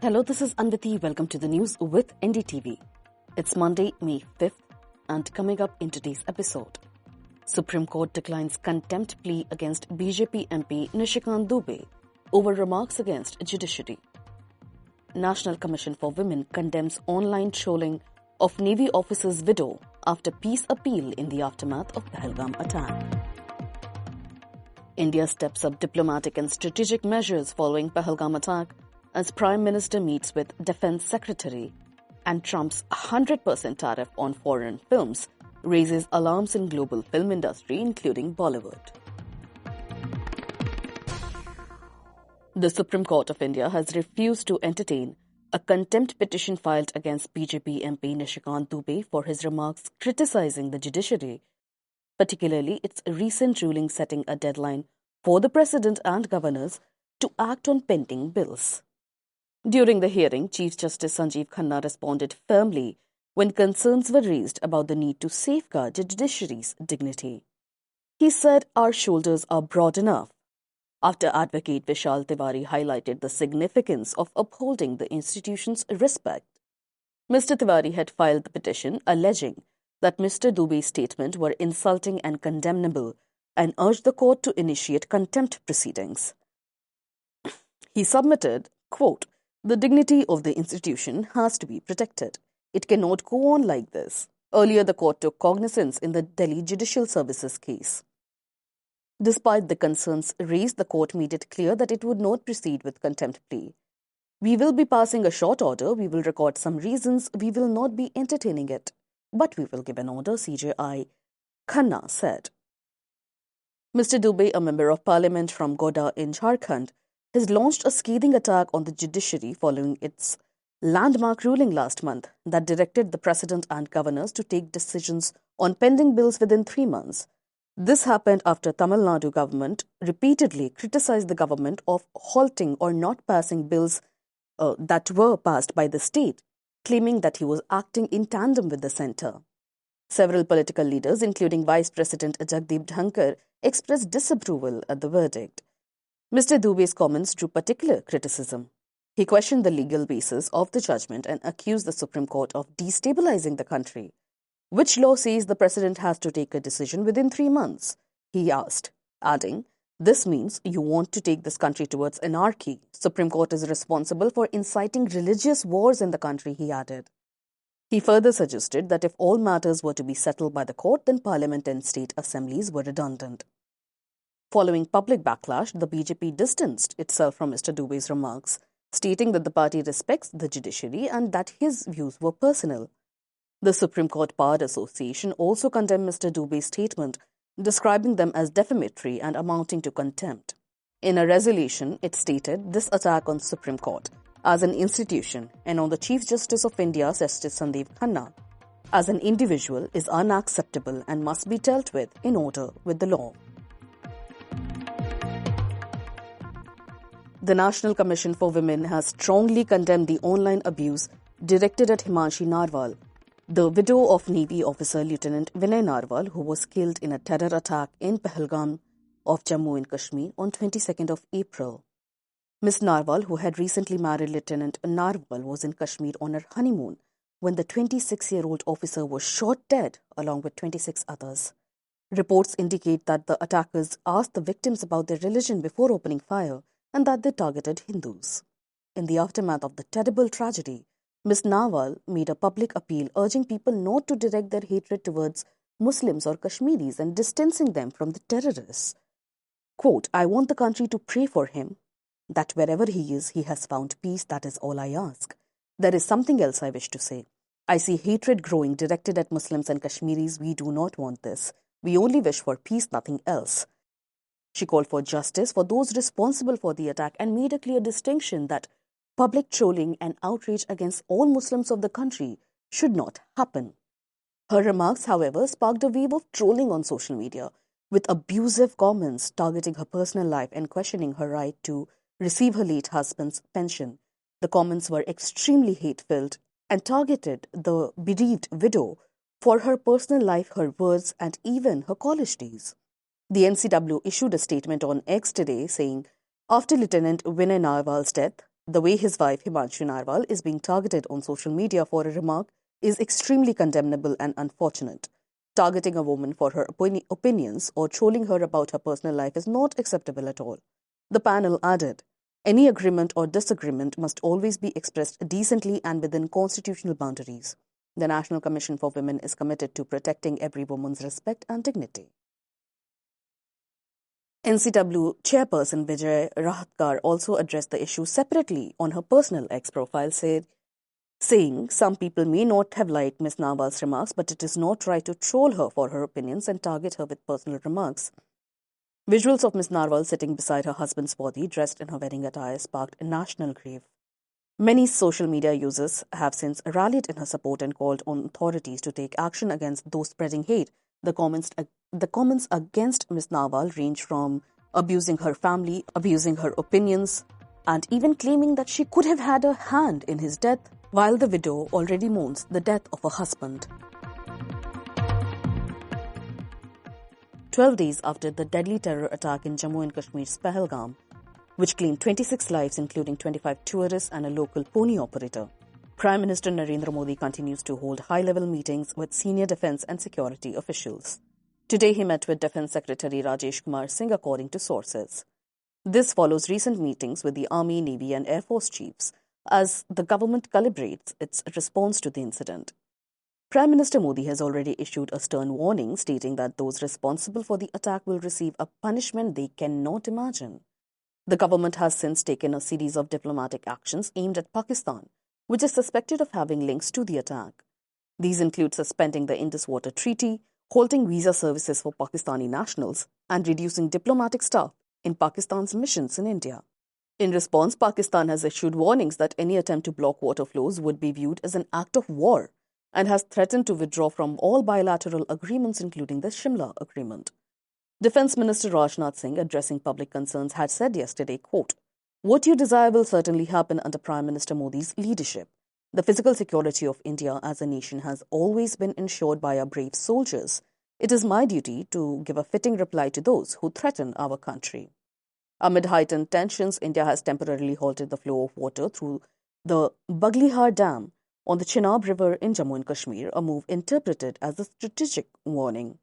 Hello, this is Anviti. Welcome to the news with NDTV. It's Monday, May 5th, and coming up in today's episode, Supreme Court declines contempt plea against BJP MP Nishikant Dubey over remarks against judiciary. National Commission for Women condemns online trolling of Navy officer's widow after peace appeal in the aftermath of Pahalgam Attack. India steps up diplomatic and strategic measures following Pahalgam Attack as Prime Minister meets with Defence Secretary, and Trump's 100% tariff on foreign films raises alarms in global film industry, including Bollywood. The Supreme Court of India has refused to entertain a contempt petition filed against BJP MP Nishikant Dubey for his remarks criticizing the judiciary, particularly its recent ruling setting a deadline for the President and governors to act on pending bills. During the hearing, Chief Justice Sanjeev Khanna responded firmly when concerns were raised about the need to safeguard the judiciary's dignity. He said, "Our shoulders are broad enough," after Advocate Vishal Tiwari highlighted the significance of upholding the institution's respect. Mr. Tiwari had filed the petition alleging that Mr. Dubey's statements were insulting and condemnable and urged the court to initiate contempt proceedings. He submitted, quote, "The dignity of the institution has to be protected. It cannot go on like this." Earlier, the court took cognizance in the Delhi Judicial Services case. Despite the concerns raised, the court made it clear that it would not proceed with contempt plea. "We will be passing a short order. We will record some reasons. We will not be entertaining it. But we will give an order," CJI Khanna said. Mr. Dubey, a member of parliament from Godda in Jharkhand, has launched a scathing attack on the judiciary following its landmark ruling last month that directed the president and governors to take decisions on pending bills within 3 months. This happened after Tamil Nadu government repeatedly criticized the government of halting or not passing bills that were passed by the state, claiming that he was acting in tandem with the centre. Several political leaders, including Vice President Jagdeep Dhankar, expressed disapproval at the verdict. Mr. Dubey's comments drew particular criticism. He questioned the legal basis of the judgment and accused the Supreme Court of destabilizing the country. "Which law says the president has to take a decision within 3 months?" he asked, adding, "This means you want to take this country towards anarchy. Supreme Court is responsible for inciting religious wars in the country," he added. He further suggested that if all matters were to be settled by the court, then parliament and state assemblies were redundant. Following public backlash, the BJP distanced itself from Mr. Dubey's remarks, stating that the party respects the judiciary and that his views were personal. The Supreme Court Bar Association also condemned Mr. Dubey's statement, describing them as defamatory and amounting to contempt. In a resolution, it stated this attack on Supreme Court as an institution and on the Chief Justice of India, Justice Sanjeev Khanna, as an individual is unacceptable and must be dealt with in order with the law. The National Commission for Women has strongly condemned the online abuse directed at Himanshi Narwal, the widow of Navy officer Lieutenant Vinay Narwal, who was killed in a terror attack in Pahalgam of Jammu and Kashmir on 22nd of April. Ms. Narwal, who had recently married Lieutenant Narwal, was in Kashmir on her honeymoon when the 26-year-old officer was shot dead along with 26 others. Reports indicate that the attackers asked the victims about their religion before opening fire and that they targeted Hindus. In the aftermath of the terrible tragedy, Ms. Narwal made a public appeal urging people not to direct their hatred towards Muslims or Kashmiris and distancing them from the terrorists. Quote, "I want the country to pray for him, that wherever he is, he has found peace. That is all I ask. There is something else I wish to say. I see hatred growing directed at Muslims and Kashmiris. We do not want this. We only wish for peace, nothing else." She called for justice for those responsible for the attack and made a clear distinction that public trolling and outrage against all Muslims of the country should not happen. Her remarks, however, sparked a wave of trolling on social media, with abusive comments targeting her personal life and questioning her right to receive her late husband's pension. The comments were extremely hate-filled and targeted the bereaved widow for her personal life, her words, and even her college days. The NCW issued a statement on X today saying, "After Lieutenant Vinay Narwal's death, The way his wife, Himanshi Narwal, is being targeted on social media for a remark is extremely condemnable and unfortunate. Targeting a woman for her opinions or trolling her about her personal life is not acceptable at all. The panel added, any agreement or disagreement must always be expressed decently and within constitutional boundaries. The National Commission for Women is committed to protecting every woman's respect and dignity. NCW chairperson Vijay Rahatkar also addressed the issue separately on her personal X profile, saying some people may not have liked Ms. Narwal's remarks, but it is not right to troll her for her opinions and target her with personal remarks. Visuals of Ms. Narwal sitting beside her husband's body, dressed in her wedding attire, sparked a national grief. Many social media users have since rallied in her support and called on authorities to take action against those spreading hate. The comments against Ms. Narwal range from abusing her family, abusing her opinions, and even claiming that she could have had a hand in his death, while the widow already mourns the death of her husband. 12 days after the deadly terror attack in Jammu and Kashmir's Pahalgam, which claimed 26 lives including 25 tourists and a local pony operator, Prime Minister Narendra Modi continues to hold high-level meetings with senior defence and security officials. Today he met with Defence Secretary Rajesh Kumar Singh, according to sources. This follows recent meetings with the Army, Navy and Air Force chiefs as the government calibrates its response to the incident. Prime Minister Modi has already issued a stern warning stating that those responsible for the attack will receive a punishment they cannot imagine. The government has since taken a series of diplomatic actions aimed at Pakistan, which is suspected of having links to the attack. These include suspending the Indus Water Treaty, halting visa services for Pakistani nationals, and reducing diplomatic staff in Pakistan's missions in India. In response, Pakistan has issued warnings that any attempt to block water flows would be viewed as an act of war and has threatened to withdraw from all bilateral agreements, including the Shimla Agreement. Defence Minister Rajnath Singh, addressing public concerns, had said yesterday, quote, "What you desire will certainly happen under Prime Minister Modi's leadership. The physical security of India as a nation has always been ensured by our brave soldiers. It is my duty to give a fitting reply to those who threaten our country." Amid heightened tensions, India has temporarily halted the flow of water through the Baglihar Dam on the Chenab River in Jammu and Kashmir, a move interpreted as a strategic warning.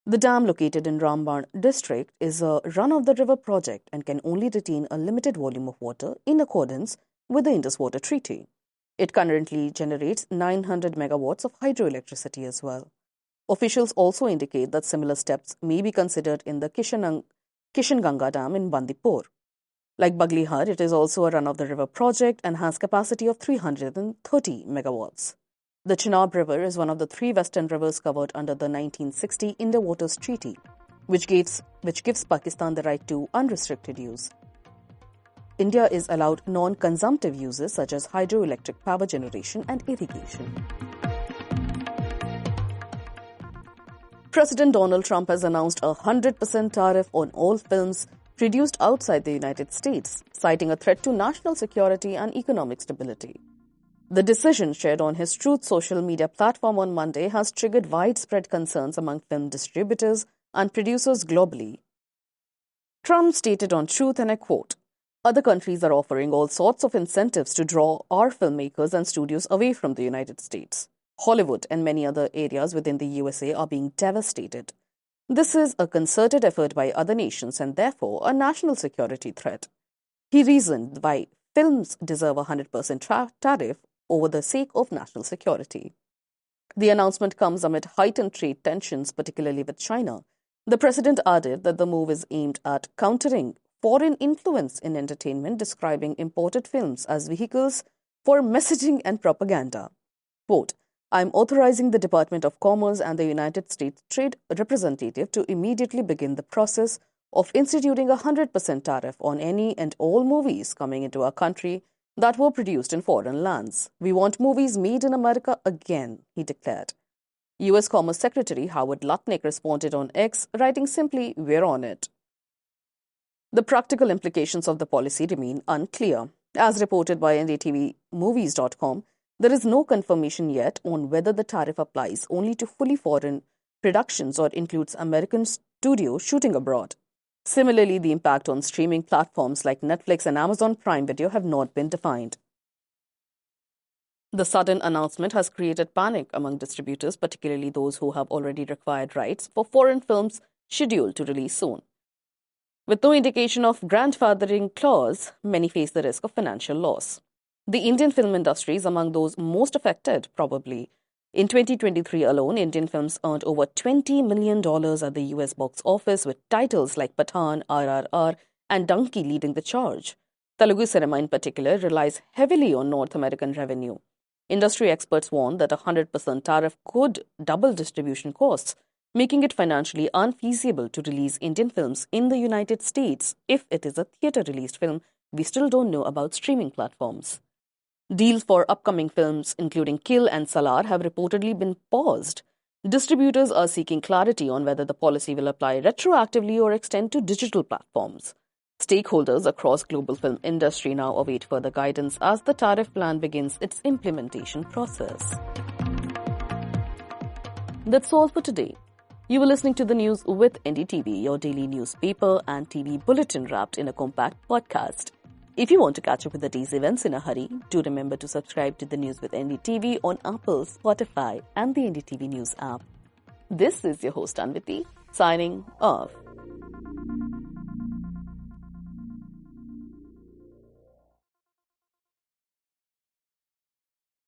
The dam, located in Ramban district, is a run-of-the-river project and can only retain a limited volume of water in accordance with the Indus Water Treaty. It currently generates 900 megawatts of hydroelectricity as well. Officials also indicate that similar steps may be considered in the Kishanganga Dam in Bandipur. Like Baglihar, it is also a run-of-the-river project and has capacity of 330 megawatts. The Chenab River is one of the 3 western rivers covered under the 1960 Indus Water Treaty, which gives Pakistan the right to unrestricted use. India is allowed non-consumptive uses such as hydroelectric power generation and irrigation. President Donald Trump has announced a 100% tariff on all films produced outside the United States, citing a threat to national security and economic stability. The decision, shared on his Truth social media platform on Monday, has triggered widespread concerns among film distributors and producers globally. Trump stated on Truth, and I quote, "Other countries are offering all sorts of incentives to draw our filmmakers and studios away from the United States. Hollywood and many other areas within the USA are being devastated. This is a concerted effort by other nations and therefore a national security threat." He reasoned why films deserve a 100% tariff over the sake of national security. The announcement comes amid heightened trade tensions, particularly with China. The president added that the move is aimed at countering foreign influence in entertainment, describing imported films as vehicles for messaging and propaganda. Quote, "I'm authorizing the Department of Commerce and the United States Trade Representative to immediately begin the process of instituting a 100% tariff on any and all movies coming into our country that were produced in foreign lands. We want movies made in America again," he declared. U.S. Commerce Secretary Howard Lutnick responded on X, writing simply, "We're on it." The practical implications of the policy remain unclear. As reported by NDTV Movies.com, there is no confirmation yet on whether the tariff applies only to fully foreign productions or includes American studios shooting abroad. Similarly, the impact on streaming platforms like Netflix and Amazon Prime Video have not been defined. The sudden announcement has created panic among distributors, particularly those who have already acquired rights for foreign films scheduled to release soon. With no indication of grandfathering clause, many face the risk of financial loss. The Indian film industry is among those most affected, probably. In 2023 alone, Indian films earned over $20 million at the US box office, with titles like Pathaan, RRR, and Donkey leading the charge. Telugu cinema in particular relies heavily on North American revenue. Industry experts warn that a 100% tariff could double distribution costs, making it financially unfeasible to release Indian films in the United States. If it is a theatre-released film, we still don't know about streaming platforms. Deals for upcoming films, including Kill and Salar, have reportedly been paused. Distributors are seeking clarity on whether the policy will apply retroactively or extend to digital platforms. Stakeholders across global film industry now await further guidance as the tariff plan begins its implementation process. That's all for today. You were listening to the news with NDTV, your daily newspaper and TV bulletin wrapped in a compact podcast. If you want to catch up with the day's events in a hurry, do remember to subscribe to the News with NDTV on Apple, Spotify and the NDTV News app. This is your host Anviti, signing off.